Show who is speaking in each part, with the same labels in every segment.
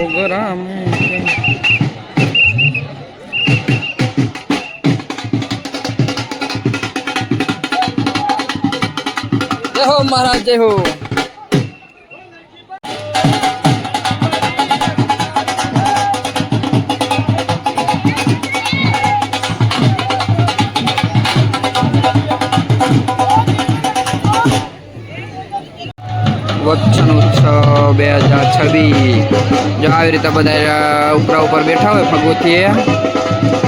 Speaker 1: Programme जय हो महाराज जय हो। वचन उत्सव 2026 जो आ रीते बधा ऊपर बैठा हो भगवती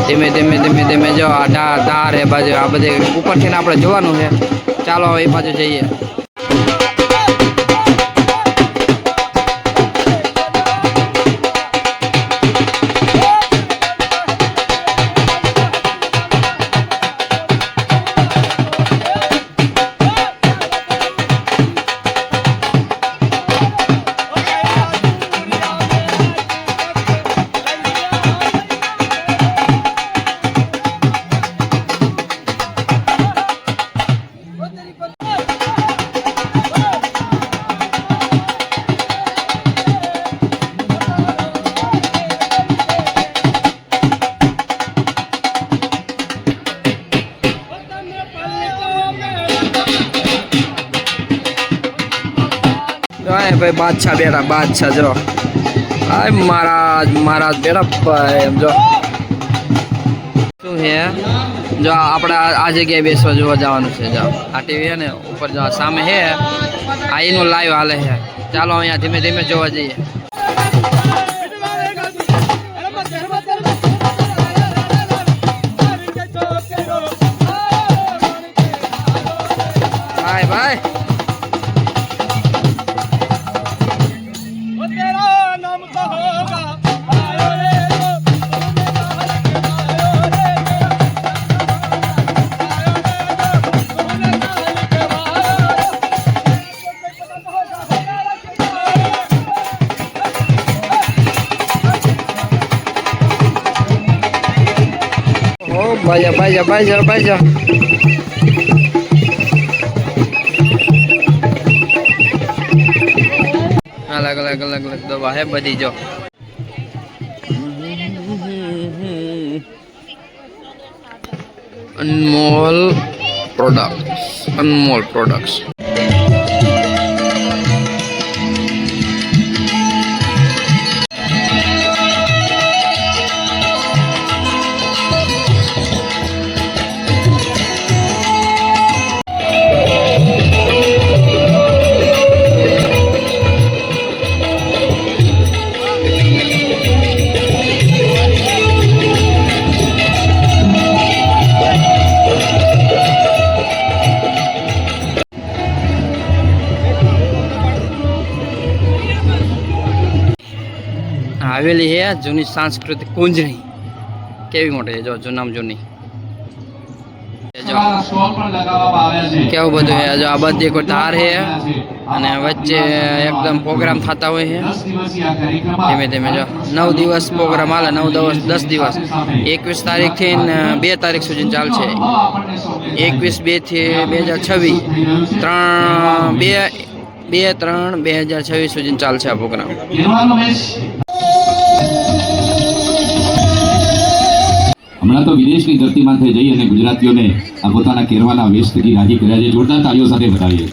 Speaker 1: धीमे धीमे धीमे धीमे जो आ धार है बाजू आ बधे ऊपर थी अपने जोवानुं है। चालो ए बाजू जईए। भाई बादशाह बेटा बादशाह जो भाई महाराज महाराज बेटा भाई जो शू है जो अपने आ जगह बेसवा जो जवानुं छे। जो आ टीवी है ने ऊपर जो सामे है आ एनु लाइव हाले है। चालो अहींया धीमे धीमे जोवा जईए। भाई भाई बाजा बाजा बाजा बाजा अलग अलग अलग अलग दवा है बधी जो अनमोल प्रोडक्ट्स हवेली है जूनी सांस्कृतिक कुंजनी केवी मोटी है जो जूनाम जूनी केवुं बधुं है। जो आ बधी को धार है अने वच्चे एकदम प्रोग्राम थता होय है। धीमे धीमे जो 9 दिवस प्रोग्राम हाले 9 दिवस 10 दिवस 21 तारीख थी 2 तारीख सुधी चालशे। 21/2 थी 2026 2/3/2026 सुधी चालशे आ प्रोग्राम।
Speaker 2: हमણાં तो विदेश की धरती माथे जई अने गुजरातीओने आ पोताना केरवाना वेश थकी राजी कर्या छे। जोरदार ताळीओ साथे વધાવીએ।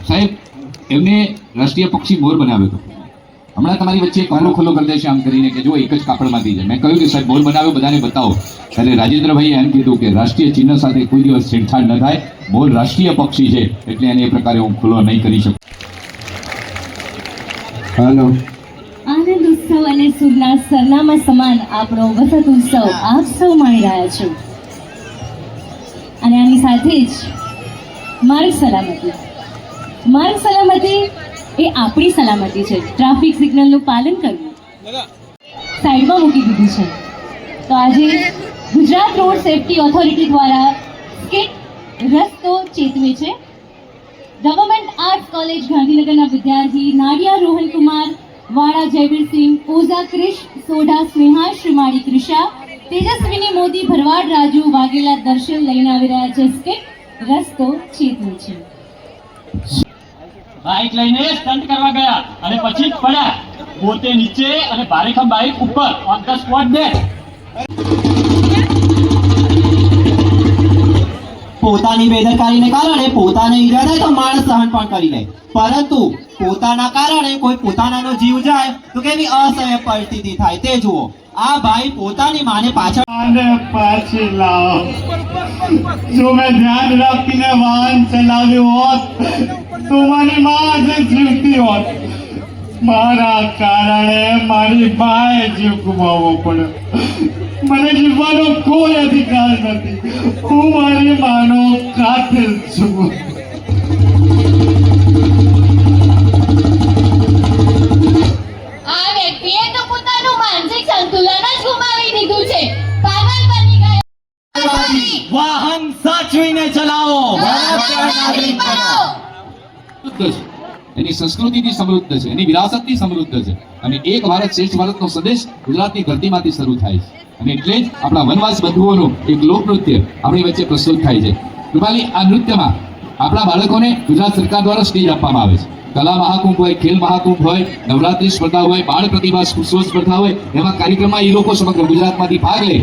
Speaker 2: साहेब एमने राष्ट्रीय पक्षी मोर बनाव्यो तो हमણાં તમારી વચ્ચે એક વાલો ખોલો કરી દેશે આમ કરીને કે જો એક જ કાપડમાંથી છે। મેં કહ્યું કે સાહેબ મોર બનાવ્યો બધાને બતાવો ત્યારે રાજેન્દ્રભાઈએ એમ કીધું કે રાષ્ટ્રીય ચિહ્ન સાથે કોઈ દિવસ છેડછાડ ન થાય। મોર રાષ્ટ્રીય પક્ષી છે એટલે એને એ પ્રકારે હું ખુલ્લો નહીં કરી શકું। હાલો
Speaker 3: आनंद उत्सव અને સુરના સરનામા સમાન આપણો વસંત ઉત્સવ આપ સૌ માણી રહ્યા છો અને આની સાથે જ માર્ગ સલામતી એ આપણી સલામતી છે। ટ્રાફિક સિગ્નલનું પાલન કરવું સાઈડમાં મૂકી દીધું છે। તો આજે ગુજરાત રોડ સેફટી ઓથોરિટી દ્વારા સ્કિટ રસ્તો ચેતવે છે। ગવર્મેન્ટ આર્ટ્સ કોલેજ ગાંધીનગરના વિદ્યાર્થી નાડિયા રોહન કુમાર वाड़ा जयवीर सिंह ओझा क्रिश सोढा स्नेहा श्रीमाड़ी कृषा तेजस्विनी मोदी भरवाड़ राजू वाघेला दर्शन लईने आवी रह्या छे। स्किट रस्तो चेतवे छे।
Speaker 4: બાઇક લઈને સ્ટન્ટ કરવા ગયા અને પછી પડ્યા, પોતે નીચે અને ભારેખમ બાઇક ઉપર, ઓન ધ સ્પોટ ડેથ.
Speaker 5: પોતાની બેદરકારીને કારણે પોતાને ઈજા થાય તો માણસ સહન પણ કરી લે, પરંતુ પોતાના કારણે કોઈ પોતાનાનો જીવ જાય તો કેવી અસહ્ય પરિસ્થિતિ થાય તે જુઓ. આ ભાઈ પોતાની માને પાછળ
Speaker 4: આને પાછી લાવો. જો મેં ધ્યાન રાખીને વાહન ચલાવ્યું હોત તો મારી માં આજે જીવતી હોત. મારા કારણે મારી બાએ જીવ ગુમાવવો પડ્યો. મને જીવવાનો કોઈ અધિકાર નથી. હું મારી માનો કાતિલ છું.
Speaker 3: આ વ્યક્તિએ તો પોતાનું માનસિક સંતુલન જ ગુમાવી દીધું છે, પાગલ બની ગયો.
Speaker 5: વાહન સાચવીને ચલાવો.
Speaker 3: નાગરિક બનો.
Speaker 2: સમૃદ્ધ છે, એની સંસ્કૃતિથી સમૃદ્ધ છે, એની વિરાસતથી સમૃદ્ધ છે. અને એક ભારત શ્રેષ્ઠ ભારતનો સંદેશ ગુજરાતની ધરતીમાંથી શરૂ થાય છે. અને એટલે જ આપણા વનવાસ બંધુઓનું એક લોકનૃત્ય આપણી વચ્ચે પ્રસ્તુત થાય છે. કૃપાલી, આ નૃત્યમાં આપણા બાળકોને ગુજરાત સરકાર દ્વારા સ્ટેજ આપવામાં આવે છે. કલા મહાકુંભ હોય, ખેલ મહાકુંભ હોય, નવરાત્રી સ્પર્ધા હોય, બાળ પ્રતિભા સ્પર્ધા હોય, એવા કાર્યક્રમમાં એ લોકો સમગ્ર ગુજરાતમાંથી ભાગ લે.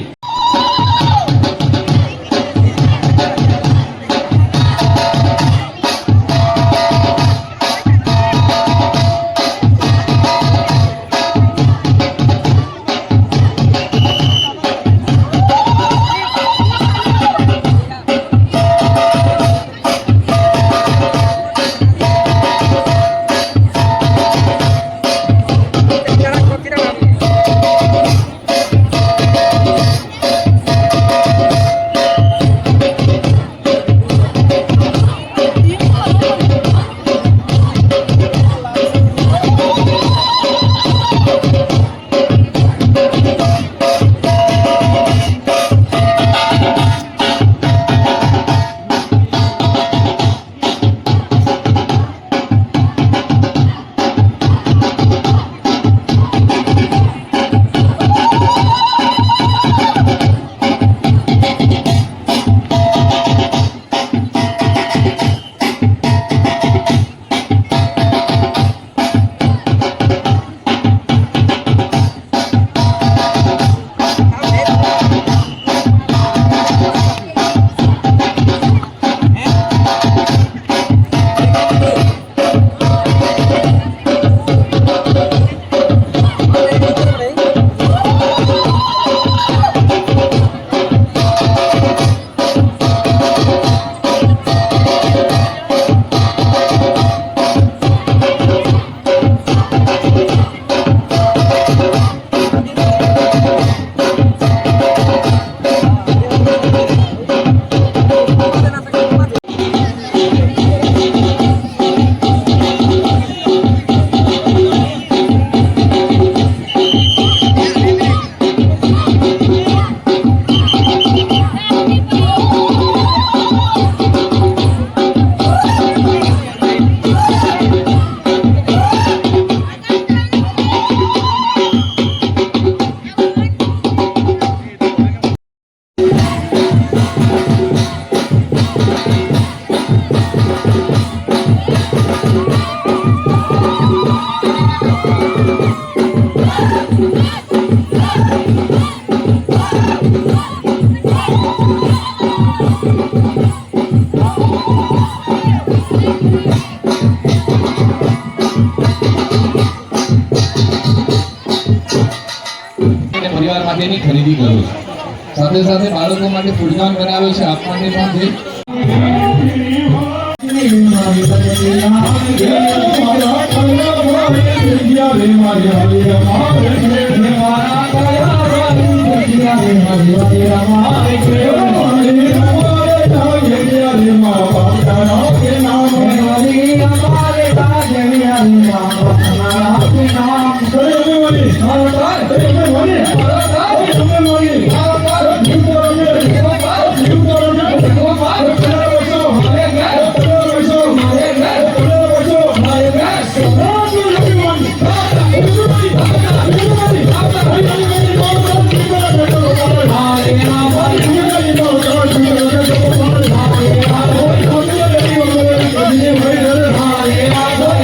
Speaker 2: પરિવાર માટેની ખરીદી કરો છો, સાથે સાથે બાળકો માટે ફૂડદાન બનાવે છે, આપ માટે પણ
Speaker 6: Hare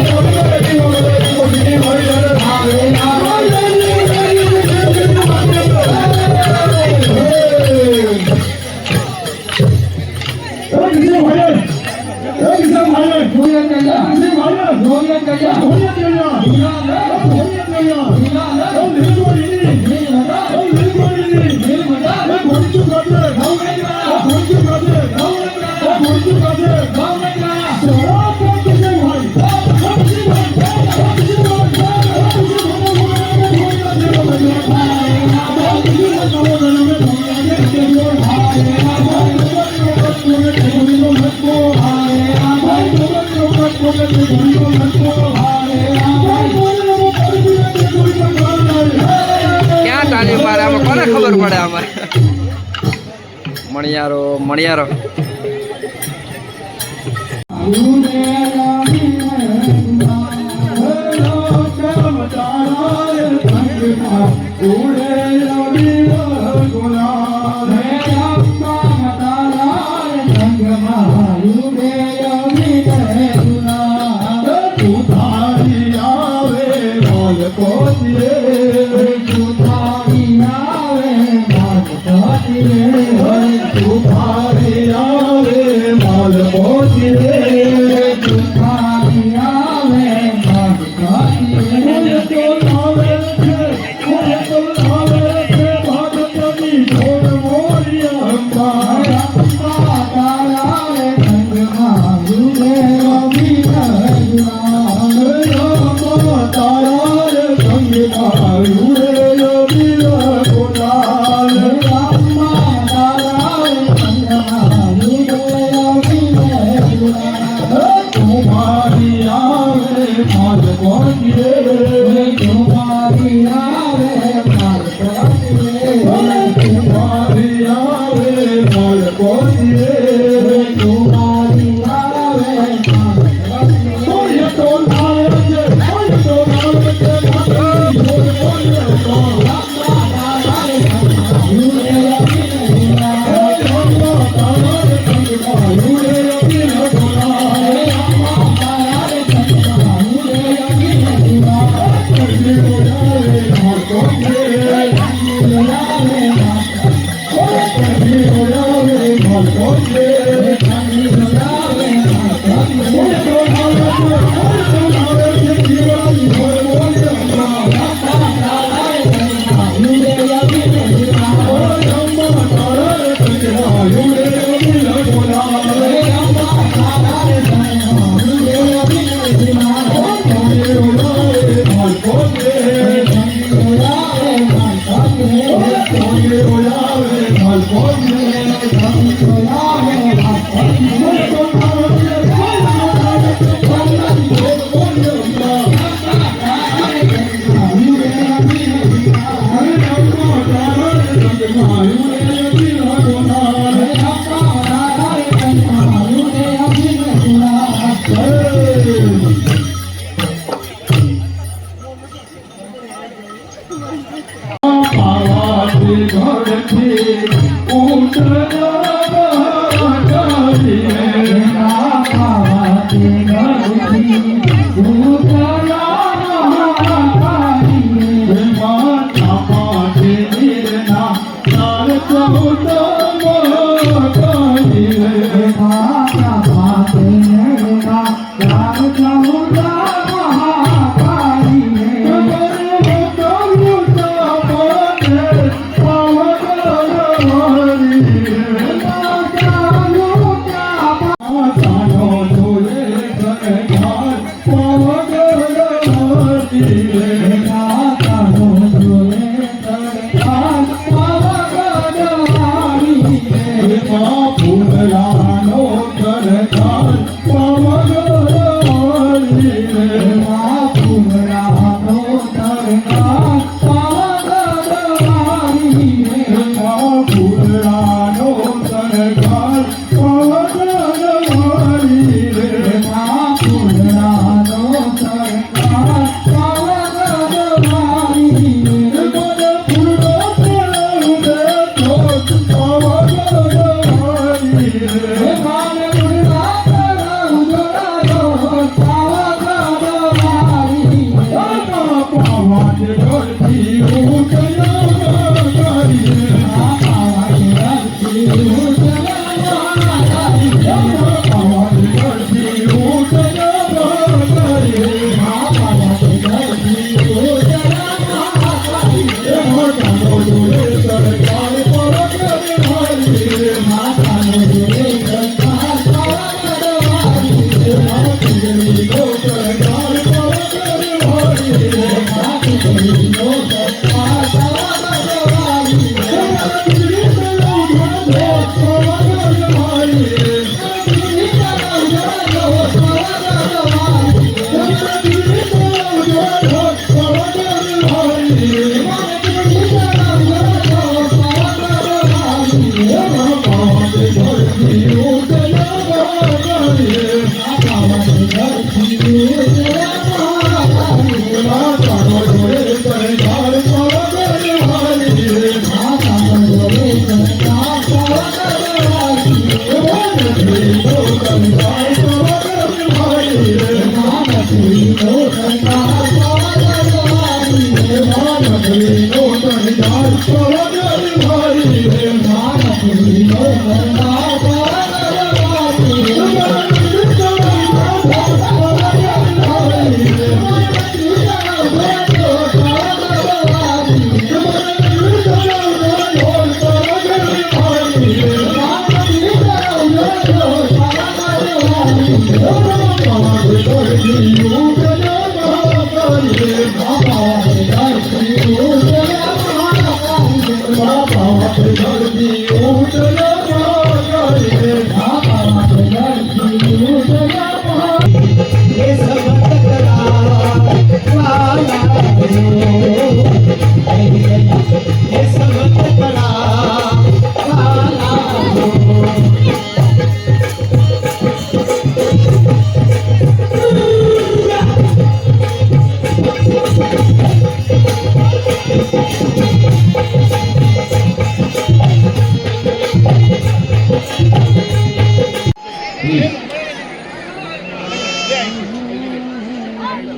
Speaker 1: ક્યાં તાળી મારે આમાં કોને ખબર પડે આમાં મણિયારો મણિયારો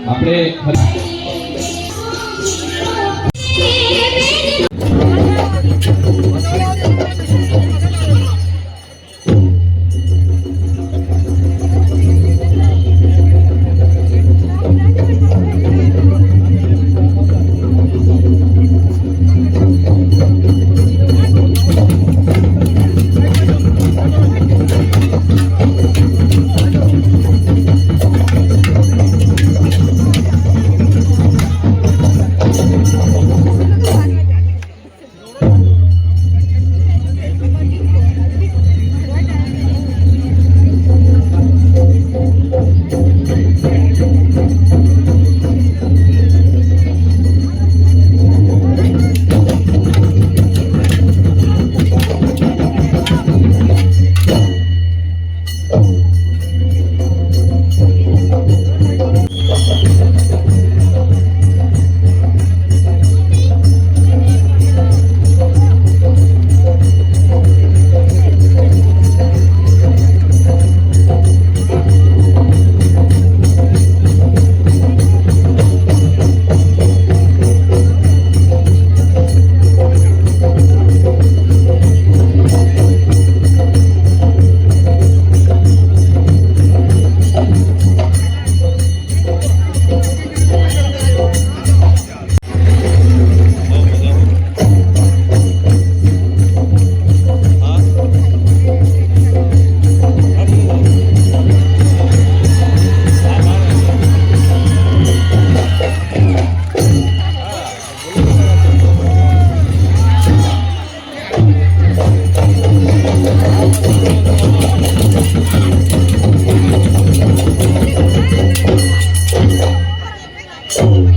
Speaker 2: આપણે
Speaker 6: Oh.